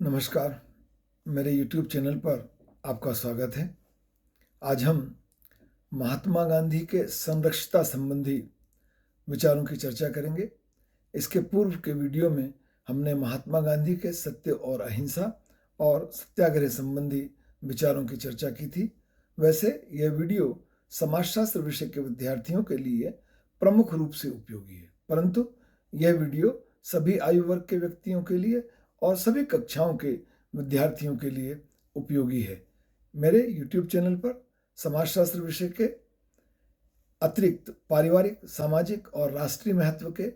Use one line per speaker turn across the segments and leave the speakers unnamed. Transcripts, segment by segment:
नमस्कार, मेरे YouTube channel पर आपका स्वागत है। आज हम महात्मा गांधी के संरक्षिता संबंधी विचारों की चर्चा करेंगे। इसके पूर्व के वीडियो में हमने महात्मा गांधी के सत्य और अहिंसा और सत्याग्रह संबंधी विचारों की चर्चा की थी। वैसे यह वीडियो समाजशास्त्र विषय के विद्यार्थियों के लिए प्रमुख रूप से उपयोगी है, परंतु यह वीडियो सभी आयु वर्ग के व्यक्तियों के लिए और सभी कक्षाओं के विद्यार्थियों के लिए उपयोगी है। मेरे YouTube चैनल पर समाजशास्त्र विषय के अतिरिक्त पारिवारिक, सामाजिक और राष्ट्रीय महत्व के,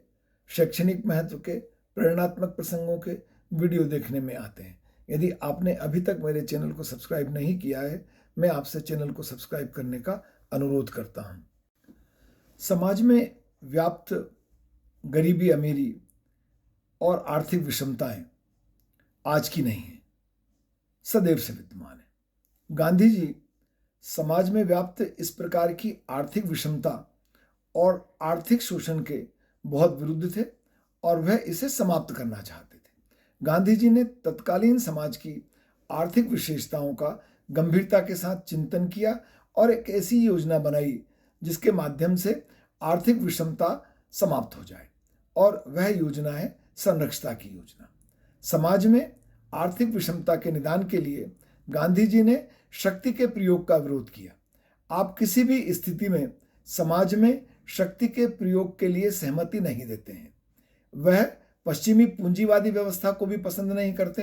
शैक्षणिक महत्व के, प्रेरणात्मक प्रसंगों के वीडियो देखने में आते हैं। यदि आपने अभी तक मेरे चैनल को सब्सक्राइब नहीं किया है, मैं आपसे चैनल को सब्सक्राइब करने का अनुरोध करता हूँ। समाज में व्याप्त गरीबी, अमीरी और आर्थिक विषमताएं आज की नहीं है, सदैव से विद्यमान है। गांधी जी समाज में व्याप्त इस प्रकार की आर्थिक विषमता और आर्थिक शोषण के बहुत विरुद्ध थे और वह इसे समाप्त करना चाहते थे। गांधी जी ने तत्कालीन समाज की आर्थिक विशेषताओं का गंभीरता के साथ चिंतन किया और एक ऐसी योजना बनाई जिसके माध्यम से आर्थिक विषमता समाप्त हो जाए, और वह योजना है संरक्षता की योजना। समाज में आर्थिक विषमता के निदान के लिए गांधी जी ने शक्ति के प्रयोग का विरोध किया। आप किसी भी स्थिति में समाज में शक्ति के प्रयोग के लिए सहमति नहीं देते हैं। वह पश्चिमी पूंजीवादी व्यवस्था को भी पसंद नहीं करते,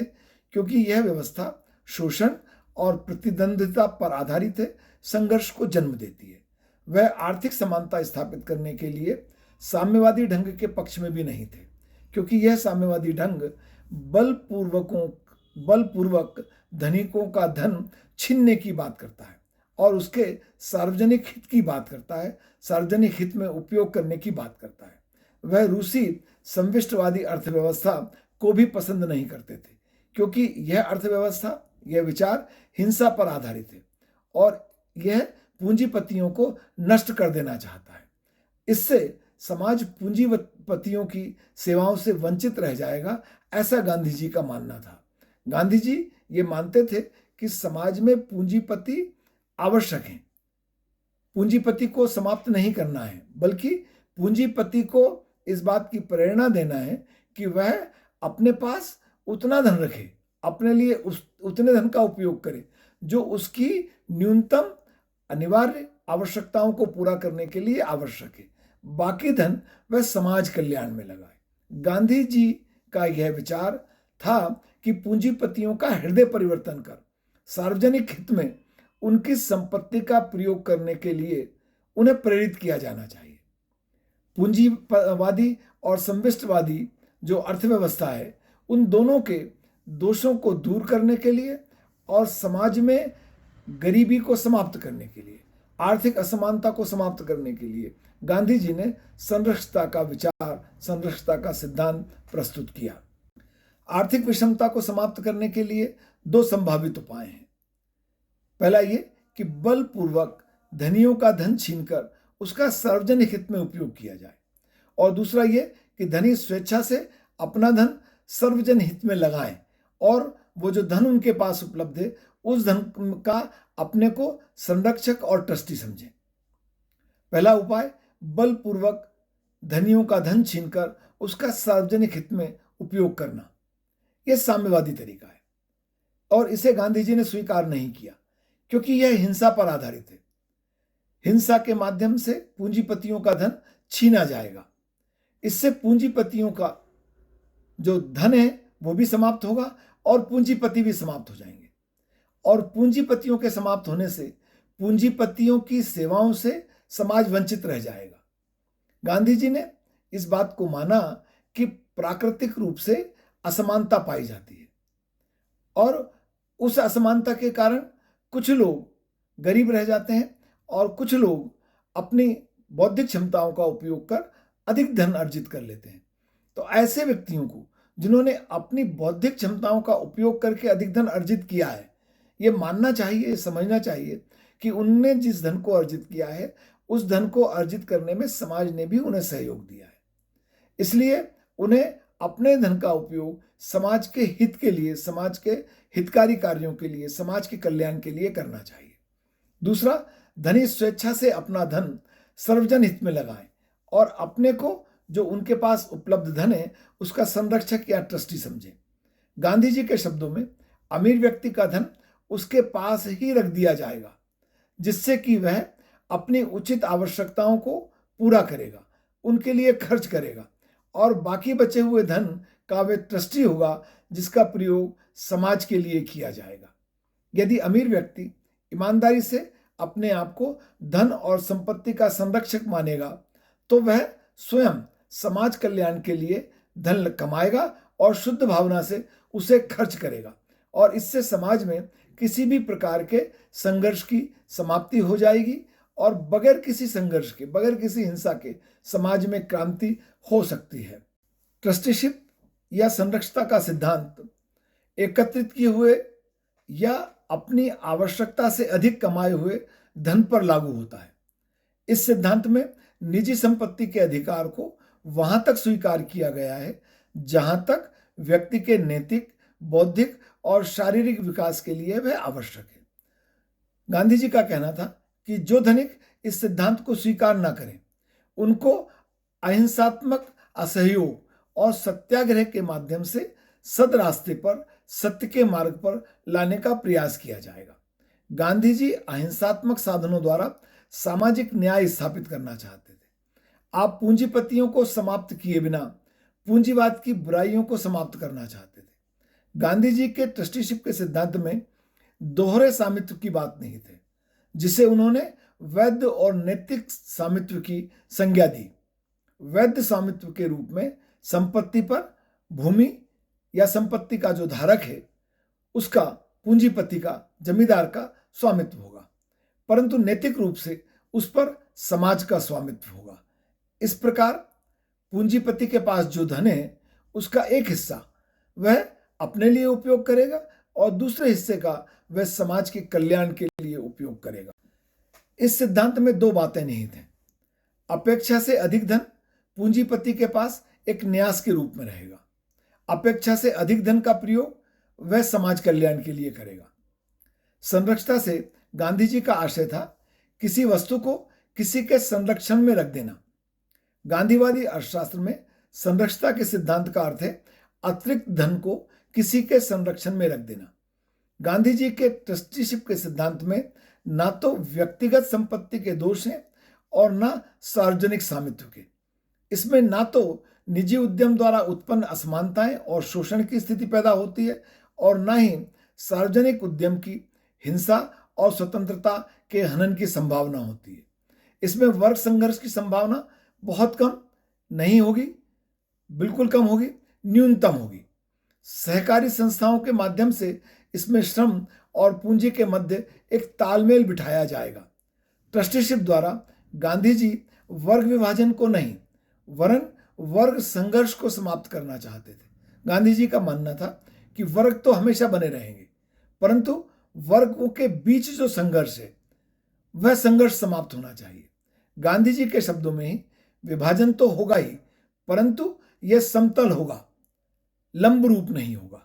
क्योंकि यह व्यवस्था शोषण और प्रतिद्वंद्विता पर आधारित है, संघर्ष को जन्म देती है। वह आर्थिक समानता स्थापित करने के लिए साम्यवादी ढंग के पक्ष में भी नहीं थे, क्योंकि यह साम्यवादी ढंग बलपूर्वक धनिकों का धन छीनने की बात करता है और उसके सार्वजनिक हित की बात करता है, सार्वजनिक हित में उपयोग करने की बात करता है। वह रूसी संविष्टवादी अर्थव्यवस्था को भी पसंद नहीं करते थे, क्योंकि यह अर्थव्यवस्था, यह विचार हिंसा पर आधारित है और यह पूंजीपतियों को नष्ट कर देना चाहता है। इससे समाज पूंजीपतियों की सेवाओं से वंचित रह जाएगा, ऐसा गांधी जी का मानना था। गांधी जी ये मानते थे कि समाज में पूंजीपति आवश्यक हैं। पूंजीपति को समाप्त नहीं करना है, बल्कि पूंजीपति को इस बात की प्रेरणा देना है कि वह अपने पास उतना धन रखे, अपने लिए उतने धन का उपयोग करे जो उसकी न्यूनतम अनिवार्य आवश्यकताओं को पूरा करने के लिए आवश्यक है। बाकी धन वह समाज कल्याण में लगाए। गांधी जी का यह विचार था कि पूंजीपतियों का हृदय परिवर्तन कर सार्वजनिक हित में उनकी संपत्ति का प्रयोग करने के लिए उन्हें प्रेरित किया जाना चाहिए। पूंजीवादी और संविष्टवादी जो अर्थव्यवस्था है, उन दोनों के दोषों को दूर करने के लिए और समाज में गरीबी को समाप्त करने के लिए, आर्थिक असमानता को समाप्त करने के लिए गांधी जी ने संरक्षता का विचार, संरक्षता का सिद्धांत प्रस्तुत किया। आर्थिक विषमता को समाप्त करने के लिए दो संभावित उपाय हैं। पहला ये कि बलपूर्वक धनियों का धन छीनकर उसका सार्वजनिक हित में उपयोग किया जाए, और दूसरा ये कि धनी स्वेच्छा से अपना धन सार्वजनिक हित में लगाएं और वो जो धन उनके पास उपलब्ध है उस धन का अपने को संरक्षक और ट्रस्टी समझें। पहला उपाय बलपूर्वक धनियों का धन छीनकर उसका सार्वजनिक हित में उपयोग करना, यह साम्यवादी तरीका है और इसे गांधी जी ने स्वीकार नहीं किया, क्योंकि यह हिंसा पर आधारित है। हिंसा के माध्यम से पूंजीपतियों का धन छीना जाएगा। इससे पूंजीपतियों का जो धन है वो भी समाप्त होगा और पूंजीपति भी समाप्त हो जाएंगे, और पूंजीपतियों के समाप्त होने से पूंजीपतियों की सेवाओं से समाज वंचित रह जाएगा। गांधी जी ने इस बात को माना कि प्राकृतिक रूप से असमानता पाई जाती है और उस असमानता के कारण कुछ लोग गरीब रह जाते हैं और कुछ लोग अपनी बौद्धिक क्षमताओं का उपयोग कर अधिक धन अर्जित कर लेते हैं। तो ऐसे व्यक्तियों को, जिन्होंने अपनी बौद्धिक क्षमताओं का उपयोग करके अधिक धन अर्जित किया है, ये मानना चाहिए, समझना चाहिए कि उनने जिस धन को अर्जित किया है उस धन को अर्जित करने में समाज ने भी उन्हें सहयोग दिया है। इसलिए उन्हें अपने धन का उपयोग समाज के हित के लिए, समाज के हितकारी कार्यों के लिए, समाज के कल्याण के लिए करना चाहिए। दूसरा, धनी स्वेच्छा से अपना धन सर्वजन हित में लगाएं और अपने को जो उनके पास उपलब्ध धन है उसका संरक्षक या ट्रस्टी समझें। गांधी जी के शब्दों में, अमीर व्यक्ति का धन उसके पास ही रख दिया जाएगा जिससे कि वह अपनी उचित आवश्यकताओं को पूरा करेगा, उनके लिए खर्च करेगा और बाकी बचे हुए धन का वे ट्रस्टी होगा जिसका प्रयोग समाज के लिए किया जाएगा। यदि अमीर व्यक्ति ईमानदारी से अपने आप को धन और संपत्ति का संरक्षक मानेगा तो वह स्वयं समाज कल्याण के लिए धन कमाएगा और शुद्ध भावना से उसे खर्च करेगा और इससे समाज में किसी भी प्रकार के संघर्ष की समाप्ति हो जाएगी और बगैर किसी संघर्ष के, बगैर किसी हिंसा के समाज में क्रांति हो सकती है। ट्रस्टीशिप या संरक्षता का सिद्धांत एकत्रित किए हुए या अपनी आवश्यकता से अधिक कमाए हुए धन पर लागू होता है। इस सिद्धांत में निजी संपत्ति के अधिकार को वहां तक स्वीकार किया गया है जहां तक व्यक्ति के नैतिक, बौद्धिक और शारीरिक विकास के लिए वह आवश्यक है। गांधी जी का कहना था कि जो धनिक इस सिद्धांत को स्वीकार न करें उनको अहिंसात्मक असहयोग और सत्याग्रह के माध्यम से सद रास्ते पर, सत्य के मार्ग पर लाने का प्रयास किया जाएगा। गांधी जी अहिंसात्मक साधनों द्वारा सामाजिक न्याय स्थापित करना चाहते थे। आप पूंजीपतियों को समाप्त किए बिना पूंजीवाद की बुराइयों को समाप्त करना चाहते थे। गांधी जी के ट्रस्टीशिप के सिद्धांत में दोहरे स्वामित्व की बात नहीं थी, जिसे उन्होंने वैध और नैतिक स्वामित्व की संज्ञा दी। वैध स्वामित्व के रूप में संपत्ति पर भूमि या संपत्ति का जो धारक है उसका, पूंजीपति का, जमींदार का स्वामित्व होगा, परंतु नैतिक रूप से उस पर समाज का स्वामित्व होगा। इस प्रकार पूंजीपति के पास जो धन है उसका एक हिस्सा वह अपने लिए उपयोग करेगा और दूसरे हिस्से का वह समाज के कल्याण के लिए उपयोग करेगा। इस सिद्धांत में दो बातें निहित हैं। अपेक्षा से अधिक धन पूंजीपति के पास एक न्यास के रूप में रहेगा। अपेक्षा से अधिक धन का प्रयोग वह समाज कल्याण के लिए करेगा। संरक्षता से गांधी जी का आशय था किसी वस्तु को किसी के संरक्षण में रख देना। गांधीवादी अर्थशास्त्र में संरक्षता के सिद्धांत का अर्थ है अतिरिक्त धन को किसी के संरक्षण में रख देना। गांधी जी के ट्रस्टीशिप के सिद्धांत में ना तो व्यक्तिगत संपत्ति के दोष हैं और ना सार्वजनिक स्वामित्व के। इसमें ना तो निजी उद्यम द्वारा उत्पन्न असमानताएं और शोषण की स्थिति पैदा होती है और ना ही सार्वजनिक उद्यम की हिंसा और स्वतंत्रता के हनन की संभावना होती है। इसमें वर्ग संघर्ष की संभावना बहुत कम नहीं होगी, बिल्कुल कम होगी, न्यूनतम होगी। सहकारी संस्थाओं के माध्यम से इसमें श्रम और पूंजी के मध्य एक तालमेल बिठाया जाएगा। ट्रस्टीशिप द्वारा गांधी जी वर्ग विभाजन को नहीं वरन वर्ग संघर्ष को समाप्त करना चाहते थे। गांधी जी का मानना था कि वर्ग तो हमेशा बने रहेंगे, परंतु वर्गों के बीच जो संघर्ष है वह संघर्ष समाप्त होना चाहिए। गांधी जी के शब्दों में ही विभाजन तो होगा ही, परंतु यह समतल होगा, लंब रूप नहीं होगा।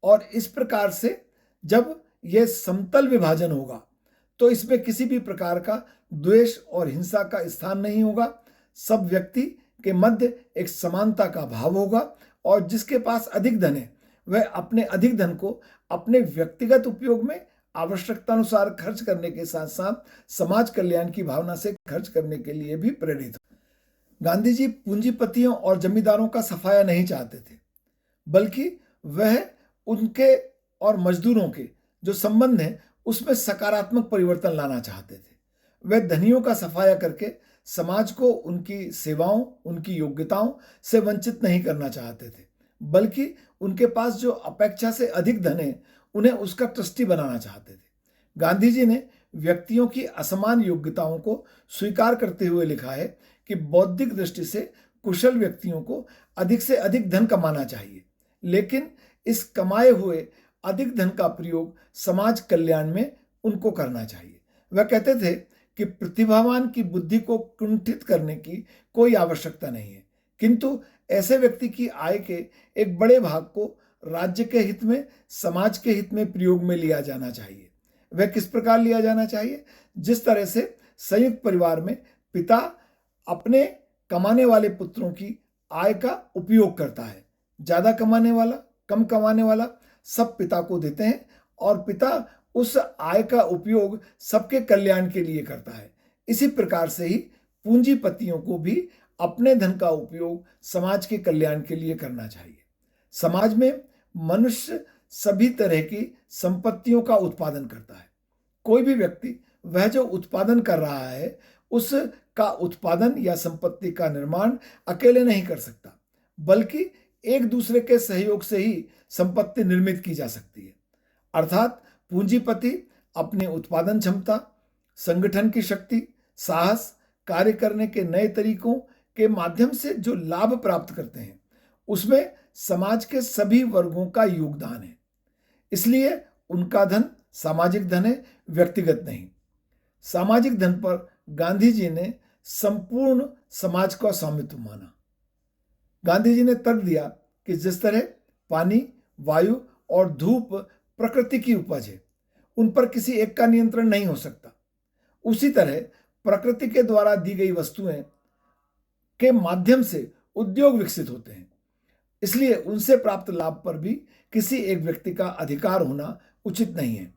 और इस प्रकार से जब यह समतल विभाजन होगा तो इसमें किसी भी प्रकार का द्वेष और हिंसा का स्थान नहीं होगा। सब व्यक्ति के मध्य एक समानता का भाव होगा और जिसके पास अधिक धन है वह अपने अधिक धन को अपने व्यक्तिगत उपयोग में आवश्यकतानुसार खर्च करने के साथ साथ समाज कल्याण की भावना से खर्च करने के लिए भी प्रेरित हो। गांधी जी पूंजीपतियों और जमींदारों का सफाया नहीं चाहते थे, बल्कि वह उनके और मजदूरों के जो संबंध है उसमें सकारात्मक परिवर्तन लाना चाहते थे। वह धनियों का सफाया करके समाज को उनकी सेवाओं, उनकी योग्यताओं से वंचित नहीं करना चाहते थे, बल्कि उनके पास जो अपेक्षा से अधिक धन है उन्हें उसका ट्रस्टी बनाना चाहते थे। गांधी जी ने व्यक्तियों की असमान योग्यताओं को स्वीकार करते हुए लिखा है कि बौद्धिक दृष्टि से कुशल व्यक्तियों को अधिक से अधिक धन कमाना चाहिए, लेकिन इस कमाए हुए अधिक धन का प्रयोग समाज कल्याण में उनको करना चाहिए। वह कहते थे कि प्रतिभावान की बुद्धि को कुंठित करने की कोई आवश्यकता नहीं है, किंतु ऐसे व्यक्ति की आय के एक बड़े भाग को राज्य के हित में, समाज के हित में प्रयोग में लिया जाना चाहिए। वह किस प्रकार लिया जाना चाहिए? जिस तरह से संयुक्त परिवार में पिता अपने कमाने वाले पुत्रों की आय का उपयोग करता है। ज्यादा कमाने वाला, कम कमाने वाला, सब पिता को देते हैं और पिता उस आय का उपयोग सबके कल्याण के लिए करता है। इसी प्रकार से ही पूंजीपतियों को भी अपने धन का उपयोग समाज के कल्याण के लिए करना चाहिए। समाज में मनुष्य सभी तरह की संपत्तियों का उत्पादन करता है। कोई भी व्यक्ति वह जो उत्पादन कर रहा है उसका उत्पादन या संपत्ति का निर्माण अकेले नहीं कर सकता, बल्कि एक दूसरे के सहयोग से ही संपत्ति निर्मित की जा सकती है। अर्थात पूंजीपति अपनी उत्पादन क्षमता, संगठन की शक्ति, साहस, कार्य करने के नए तरीकों के माध्यम से जो लाभ प्राप्त करते हैं उसमें समाज के सभी वर्गों का योगदान है। इसलिए उनका धन सामाजिक धन है, व्यक्तिगत नहीं। सामाजिक धन पर गांधी जी ने संपूर्ण समाज का स्वामित्व माना। गांधी जी ने तर्क दिया कि जिस तरह पानी, वायु और धूप प्रकृति की उपज है, उन पर किसी एक का नियंत्रण नहीं हो सकता, उसी तरह प्रकृति के द्वारा दी गई वस्तुएं के माध्यम से उद्योग विकसित होते हैं। इसलिए उनसे प्राप्त लाभ पर भी किसी एक व्यक्ति का अधिकार होना उचित नहीं है।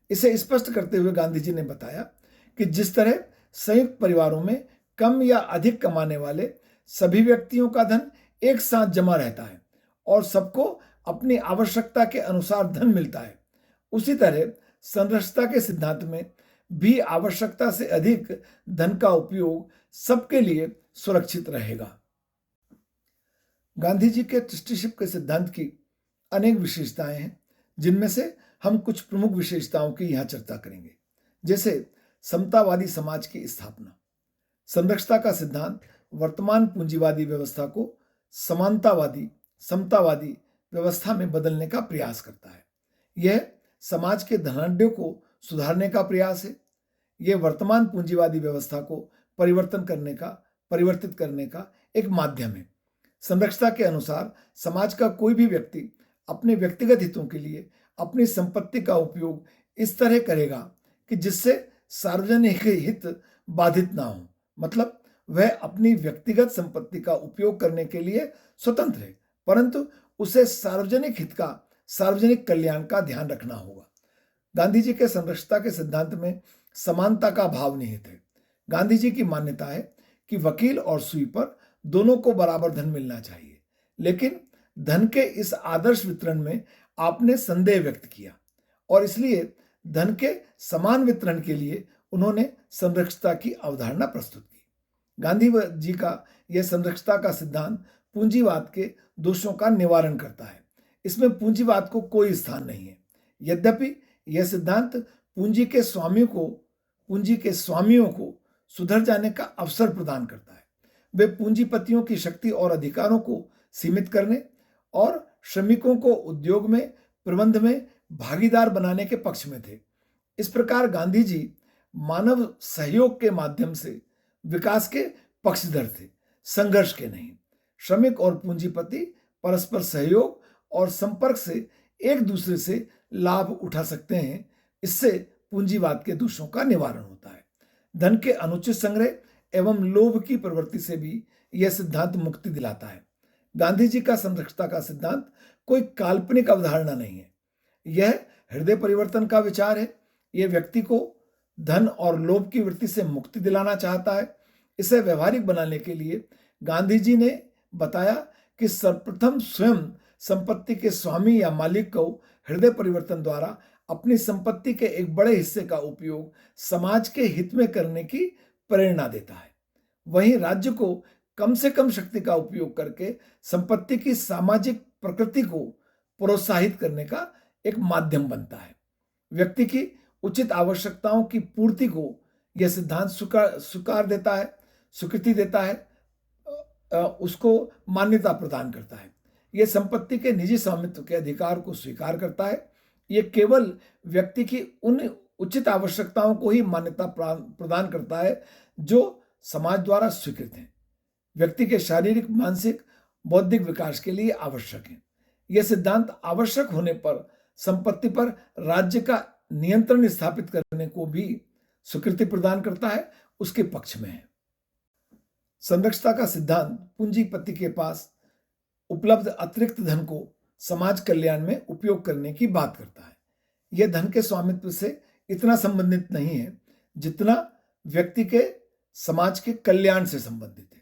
इसे स्पष्ट करते हुए गांधी जी ने बताया कि जिस तरह संयुक्त परिवारों में कम या अधिक कमाने वाले सभी व्यक्तियों का धन एक साथ जमा रहता है और सबको अपनी आवश्यकता के अनुसार धन मिलता है, उसी तरह संरक्षता के सिद्धांत में भी आवश्यकता से अधिक धन का उपयोग सबके लिए सुरक्षित रहेगा। गांधी जी के ट्रस्टीशिप के सिद्धांत की अनेक विशेषताएं हैं, जिनमें से हम कुछ प्रमुख विशेषताओं की यहां चर्चा करेंगे। जैसे समतावादी समाज की स्थापना। संरक्षता का सिद्धांत वर्तमान पूंजीवादी व्यवस्था को समानतावादी, समतावादी व्यवस्था में बदलने का प्रयास करता है। यह समाज के धनाढ्यों को सुधारने का प्रयास है। यह वर्तमान पूंजीवादी व्यवस्था को परिवर्तित करने का एक माध्यम है। संरक्षता के अनुसार समाज का कोई भी व्यक्ति अपने व्यक्तिगत हितों के लिए अपनी संपत्ति का उपयोग इस तरह करेगा कि जिससे सार्वजनिक हित बाधित ना हो। मतलब वह अपनी व्यक्तिगत संपत्ति का उपयोग करने के लिए स्वतंत्र है, परंतु उसे सार्वजनिक हित का, सार्वजनिक कल्याण का ध्यान रखना होगा। गांधी जी के संरक्षता के सिद्धांत में समानता का भाव निहित है। गांधी जी की मान्यता है कि वकील और स्वीपर दोनों को बराबर धन मिलना चाहिए, लेकिन धन के इस आदर्श वितरण में आपने संदेह व्यक्त किया और इसलिए धन के समान वितरण के लिए उन्होंने संरक्षता की अवधारणा प्रस्तुत की। गांधी जी का यह संरक्षता का सिद्धांत पूंजीवाद के दोषों का निवारण करता है। इसमें पूंजीवाद को कोई स्थान नहीं है। यद्यपि यह सिद्धांत पूंजी के स्वामियों को सुधर जाने का अवसर प्रदान करता है। वे पूंजीपतियों की शक्ति और अधिकारों को सीमित करने और श्रमिकों को उद्योग में, प्रबंध में भागीदार बनाने के पक्ष में थे। इस प्रकार गांधी जी मानव सहयोग के माध्यम से विकास के पक्षधर थे, संघर्ष के नहीं। श्रमिक और पूंजीपति परस्पर सहयोग और संपर्क से एक दूसरे से लाभ उठा सकते हैं। इससे पूंजीवाद के दोषों का निवारण होता है। धन के अनुचित संग्रह एवं लोभ की प्रवृत्ति से भी यह सिद्धांत मुक्ति दिलाता है। गांधी जी का संरक्षता का सिद्धांत कोई काल्पनिक अवधारणा नहीं है, यह हृदय परिवर्तन का विचार है। यह व्यक्ति को धन और लोभ की वृत्ति से मुक्ति दिलाना चाहता है। इसे व्यवहारिक बनाने के लिए गांधी जी ने बताया कि सर्वप्रथम स्वयं संपत्ति के स्वामी या मालिक को हृदय परिवर्तन द्वारा अपनी संपत्ति के एक बड़े हिस्से का उपयोग समाज के हित में करने की प्रेरणा देता है। वहीं राज्य को कम से कम शक्ति का उपयोग करके संपत्ति की सामाजिक प्रकृति को प्रोत्साहित करने का एक माध्यम बनता है। व्यक्ति की उचित आवश्यकताओं की पूर्ति को यह सिद्धांत स्वीकृति देता है, उसको मान्यता प्रदान करता है। यह संपत्ति के निजी स्वामित्व के अधिकार को स्वीकार करता है। यह केवल व्यक्ति की उन उचित आवश्यकताओं को ही मान्यता प्रदान करता है जो समाज द्वारा स्वीकृत हैं। व्यक्ति के शारीरिक, मानसिक बौद्धिक विकास के लिए आवश्यक हैं। यह सिद्धांत आवश्यक होने पर संपत्ति पर राज्य का नियंत्रण स्थापित करने को भी स्वीकृति प्रदान करता है, उसके पक्ष में है। संरक्षता का सिद्धांत पूंजीपति के पास उपलब्ध अतिरिक्त धन को समाज कल्याण में उपयोग करने की बात करता है। यह धन के स्वामित्व से इतना संबंधित नहीं है जितना व्यक्ति के समाज के कल्याण से संबंधित है।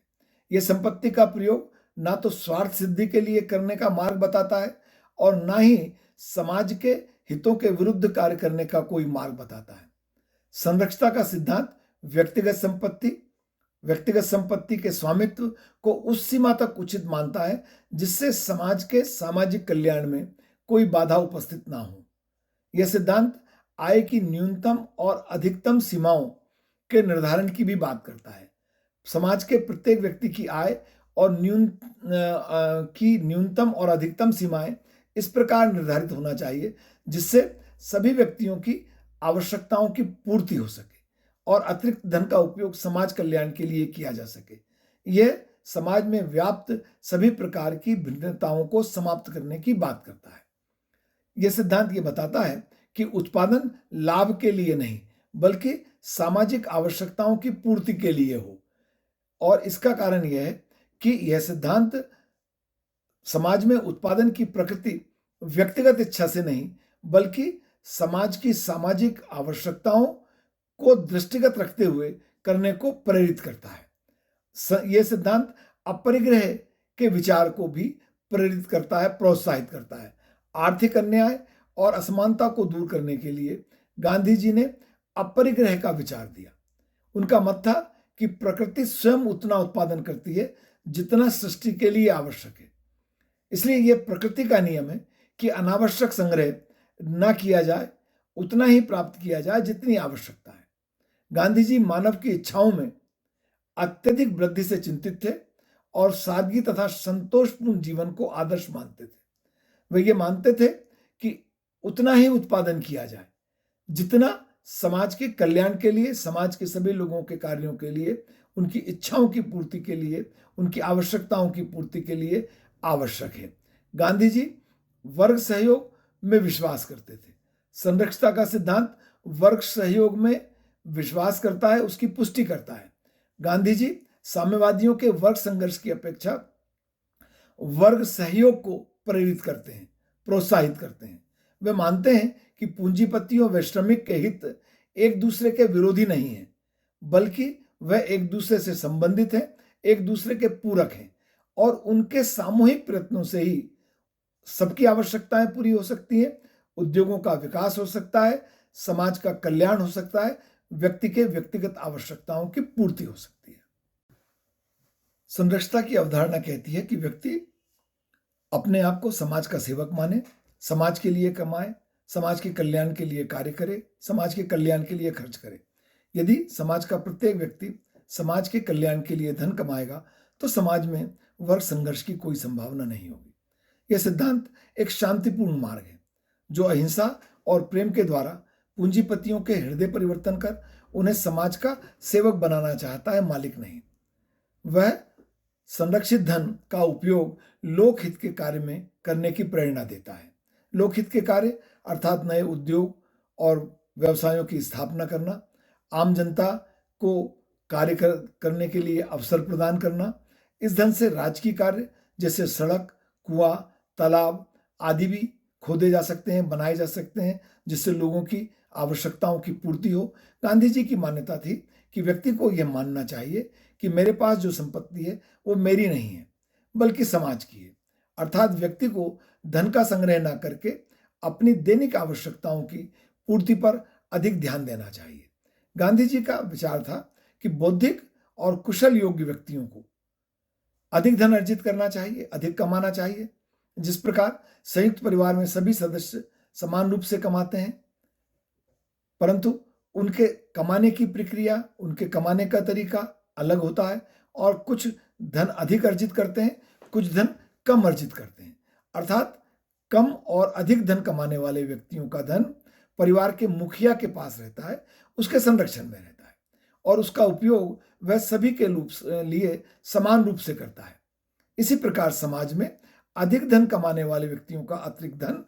यह संपत्ति का प्रयोग ना तो स्वार्थ सिद्धि के लिए करने का मार्ग बताता है और ना ही समाज के हितों के विरुद्ध कार्य करने का कोई मार्ग बताता है। संरक्षता का सिद्धांत व्यक्तिगत संपत्ति के स्वामित्व को उस सीमा तक उचित मानता है जिससे समाज के सामाजिक कल्याण में कोई बाधा उपस्थित ना हो। यह सिद्धांत आय की न्यूनतम और अधिकतम सीमाओं के निर्धारण की भी बात करता है। समाज के प्रत्येक व्यक्ति की आय और न्यूनतम और अधिकतम सीमाएं इस प्रकार निर्धारित होना चाहिए जिससे सभी व्यक्तियों की आवश्यकताओं की पूर्ति हो सके और अतिरिक्त धन का उपयोग समाज कल्याण के लिए किया जा सके। यह समाज में व्याप्त सभी प्रकार की भिन्नताओं को समाप्त करने की बात करता है। यह सिद्धांत ये बताता है कि उत्पादन लाभ के लिए नहीं बल्कि सामाजिक आवश्यकताओं की पूर्ति के लिए हो, और इसका कारण यह है कि यह सिद्धांत समाज में उत्पादन की प्रकृति व्यक्तिगत इच्छा से नहीं बल्कि समाज की सामाजिक आवश्यकताओं को दृष्टिगत रखते हुए करने को प्रेरित करता है। यह सिद्धांत अपरिग्रह के विचार को भी प्रेरित करता है, प्रोत्साहित करता है। आर्थिक अन्याय और असमानता को दूर करने के लिए गांधी जी ने अपरिग्रह का विचार दिया। उनका मत था कि प्रकृति स्वयं उतना उत्पादन करती है जितना सृष्टि के लिए आवश्यक है। इसलिए यह प्रकृति का नियम है कि अनावश्यक संग्रह न किया जाए, उतना ही प्राप्त किया जाए जितनी आवश्यकता है। गांधी जी मानव की इच्छाओं में अत्यधिक वृद्धि से चिंतित थे और सादगी तथा संतोषपूर्ण जीवन को आदर्श मानते थे। वे ये मानते थे कि उतना ही उत्पादन किया जाए जितना समाज के कल्याण के लिए, समाज के सभी लोगों के कार्यों के लिए, उनकी इच्छाओं की पूर्ति के लिए, उनकी आवश्यकताओं की पूर्ति के लिए आवश्यक है। गांधी जी वर्ग सहयोग में विश्वास करते थे। संरक्षता का सिद्धांत वर्ग सहयोग में विश्वास करता है, उसकी पुष्टि करता है। गांधी जी साम्यवादियों के वर्ग संघर्ष की अपेक्षा वर्ग सहयोग को प्रेरित करते हैं, प्रोत्साहित करते हैं। वे मानते हैं कि पूंजीपतियों व श्रमिक के हित एक दूसरे के विरोधी नहीं हैं बल्कि वह एक दूसरे से संबंधित हैं, एक दूसरे के पूरक हैं और उनके सामूहिक प्रयत्नों से ही सबकी आवश्यकताएं पूरी हो सकती हैं, उद्योगों का विकास हो सकता है, समाज का कल्याण हो सकता है, व्यक्ति के व्यक्तिगत आवश्यकताओं की पूर्ति हो सकती है। संरक्षता की अवधारणा कहती है कि व्यक्ति अपने आप को समाज का सेवक माने, समाज के लिए कमाए, समाज के कल्याण के लिए कार्य करे, समाज के कल्याण के लिए खर्च करे। यदि समाज का प्रत्येक व्यक्ति समाज के कल्याण के लिए धन कमाएगा तो समाज में वर्ग संघर्ष की कोई संभावना नहीं होगी। यह सिद्धांत एक शांतिपूर्ण मार्ग है जो अहिंसा और प्रेम के द्वारा पूंजीपतियों के हृदय परिवर्तन कर उन्हें समाज का सेवक बनाना चाहता है, मालिक नहीं। वह संरक्षित धन का उपयोग लोकहित के कार्य में करने की प्रेरणा देता है। लोकहित के कार्य अर्थात नए उद्योग और व्यवसायों की स्थापना करना, आम जनता को कार्य करने के लिए अवसर प्रदान करना। इस धन से राजकीय कार्य जैसे सड़क, कुआं, तालाब आदि भी खोदे जा सकते हैं, बनाए जा सकते हैं जिससे लोगों की आवश्यकताओं की पूर्ति हो। गांधी जी की मान्यता थी कि व्यक्ति को यह मानना चाहिए कि मेरे पास जो संपत्ति है वो मेरी नहीं है बल्कि समाज की है, अर्थात व्यक्ति को धन का संग्रह न करके अपनी दैनिक आवश्यकताओं की पूर्ति पर अधिक ध्यान देना चाहिए। गांधी जी का विचार था कि बौद्धिक और कुशल योग्य व्यक्तियों को अधिक धन अर्जित करना चाहिए, अधिक कमाना चाहिए। जिस प्रकार संयुक्त परिवार में सभी सदस्य समान रूप से कमाते हैं परंतु उनके कमाने की प्रक्रिया, उनके कमाने का तरीका अलग होता है और कुछ धन अधिक अर्जित करते हैं, कुछ धन कम अर्जित करते हैं। अर्थात कम और अधिक धन कमाने वाले व्यक्तियों का धन परिवार के मुखिया के पास रहता है, उसके संरक्षण में रहता है और उसका उपयोग वह सभी के लिए समान रूप से करता है। इसी प्रकार समाज में अधिक धन कमाने वाले व्यक्तियों का अतिरिक्त धन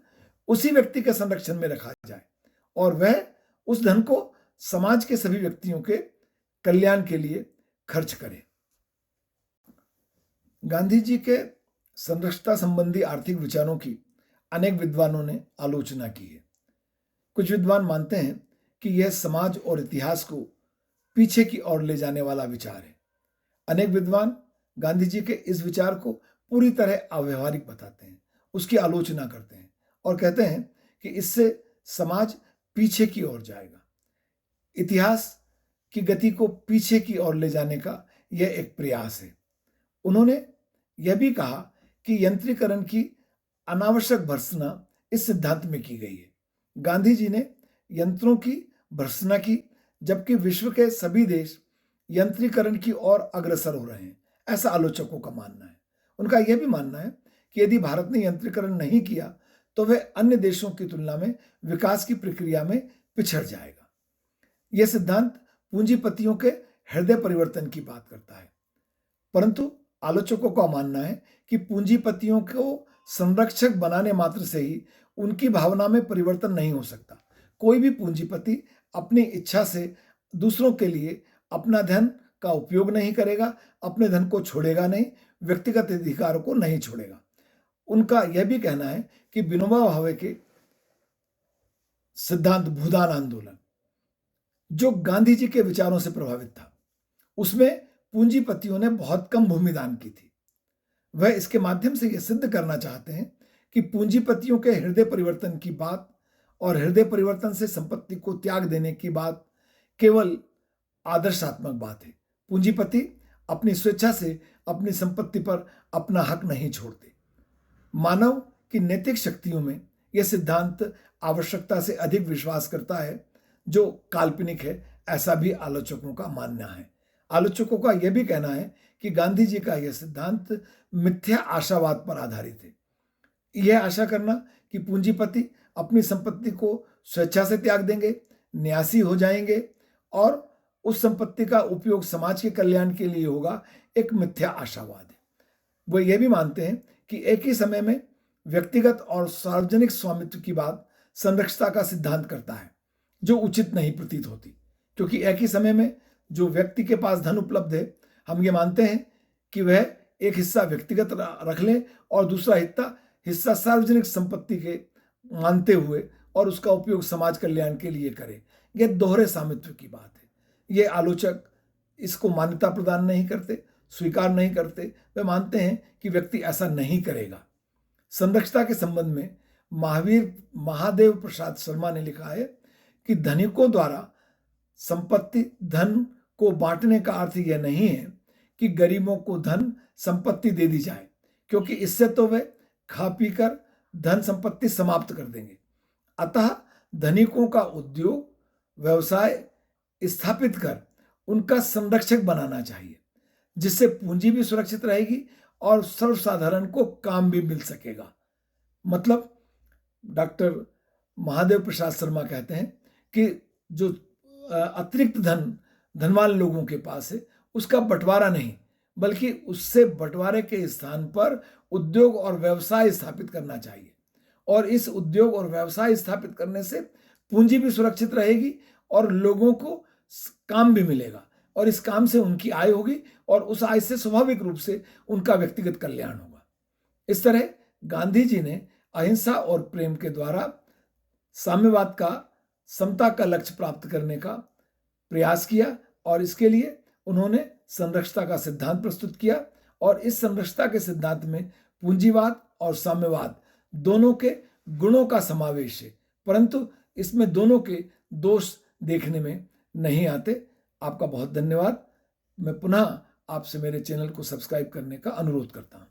उसी व्यक्ति के संरक्षण में रखा जाए और वह उस धन को समाज के सभी व्यक्तियों के कल्याण के लिए खर्च करे। गांधी जी के संरक्षता संबंधी आर्थिक विचारों की अनेक विद्वानों ने आलोचना की है। कुछ विद्वान मानते हैं कि यह समाज और इतिहास को पीछे की ओर ले जाने वाला विचार है। अनेक विद्वान गांधी जी के इस विचार को पूरी तरह अव्यवहारिक बताते हैं, उसकी आलोचना करते हैं और कहते हैं कि इससे समाज पीछे की ओर जाएगा। इतिहास की गति को पीछे की ओर ले जाने का यह एक प्रयास है। उन्होंने यह भी कहा कि यंत्रीकरण की अनावश्यक भर्त्सना इस सिद्धांत में की गई है। गांधी जी ने यंत्रों की भर्त्सना की, जबकि विश्व के सभी देश यंत्रीकरण की ओर अग्रसर हो रहे हैं, ऐसा आलोचकों का मानना है। उनका यह भी मानना है कि यदि भारत ने यंत्रीकरण नहीं किया तो वह अन्य देशों की तुलना में विकास की प्रक्रिया में पिछड़ जाएगा। यह सिद्धांत पूंजीपतियों के हृदय परिवर्तन की बात करता है, परंतु आलोचकों का मानना है कि पूंजीपतियों को संरक्षक बनाने मात्र से ही उनकी भावना में परिवर्तन नहीं हो सकता। कोई भी पूंजीपति अपनी इच्छा से दूसरों के लिए अपना धन का उपयोग नहीं करेगा, अपने धन को छोड़ेगा नहीं, व्यक्तिगत अधिकारों को नहीं छोड़ेगा। उनका यह भी कहना है कि विनोबा भावे के सिद्धांत भूदान आंदोलन, जो गांधी जी के विचारों से प्रभावित था, उसमें पूंजीपतियों ने बहुत कम भूमिदान की थी। वह इसके माध्यम से यह सिद्ध करना चाहते हैं कि पूंजीपतियों के हृदय परिवर्तन की बात और हृदय परिवर्तन से संपत्ति को त्याग देने की बात केवल आदर्शात्मक बात है। पूंजीपति अपनी स्वेच्छा से अपनी संपत्ति पर अपना हक नहीं छोड़ते। मानव की नैतिक शक्तियों में यह सिद्धांत आवश्यकता से अधिक विश्वास करता है, जो काल्पनिक है, ऐसा भी आलोचकों का मानना है। आलोचकों का यह भी कहना है कि गांधी जी का यह सिद्धांत मिथ्या आशावाद पर आधारित है। यह आशा करना कि पूंजीपति अपनी संपत्ति को स्वेच्छा से त्याग देंगे, न्यासी हो जाएंगे और उस संपत्ति का उपयोग समाज के कल्याण के लिए होगा, एक मिथ्या आशावाद है। वो यह भी मानते हैं कि एक ही समय में व्यक्तिगत और सार्वजनिक स्वामित्व की बात संरक्षता का सिद्धांत करता है, जो उचित नहीं प्रतीत होती, क्योंकि एक ही समय में जो व्यक्ति के पास धन उपलब्ध है, हम ये मानते हैं कि वह एक हिस्सा व्यक्तिगत रख ले और दूसरा हिस्सा सार्वजनिक संपत्ति के मानते हुए और उसका उपयोग समाज कल्याण के लिए करे। यह दोहरे स्वामित्व की बात है। ये आलोचक इसको मान्यता प्रदान नहीं करते, स्वीकार नहीं करते। वे मानते हैं कि व्यक्ति ऐसा नहीं करेगा। संरक्षता के संबंध में महादेव प्रसाद शर्मा ने लिखा है कि धनिकों द्वारा संपत्ति धन को बांटने का अर्थ यह नहीं है कि गरीबों को धन संपत्ति दे दी जाए, क्योंकि इससे तो वे खा पीकर धन संपत्ति समाप्त कर देंगे। अतः धनिकों का उद्योग व्यवसाय स्थापित कर उनका संरक्षक बनाना चाहिए, जिससे पूंजी भी सुरक्षित रहेगी और सर्वसाधारण को काम भी मिल सकेगा। मतलब डॉक्टर महादेव प्रसाद शर्मा कहते हैं कि जो अतिरिक्त धनवान लोगों के पास है, उसका बंटवारा नहीं, बल्कि उससे बंटवारे के स्थान पर उद्योग और व्यवसाय स्थापित करना चाहिए। और इस उद्योग और व्यवसाय स्थापित करने से पूंजी भी सुरक्षित रहेगी और लोगों को काम भी मिलेगा, और इस काम से उनकी आय होगी और उस आय से स्वाभाविक रूप से उनका व्यक्तिगत कल्याण होगा। इस तरह गांधी जी ने अहिंसा और प्रेम के द्वारा साम्यवाद का, समता का लक्ष्य प्राप्त करने का प्रयास किया और इसके लिए उन्होंने संरक्षता का सिद्धांत प्रस्तुत किया। और इस संरक्षता के सिद्धांत में पूंजीवाद और साम्यवाद दोनों के गुणों का समावेश है, परंतु इसमें दोनों के दोष देखने में नहीं आते। आपका बहुत धन्यवाद। मैं पुनः आपसे मेरे चैनल को सब्सक्राइब करने का अनुरोध करता हूं।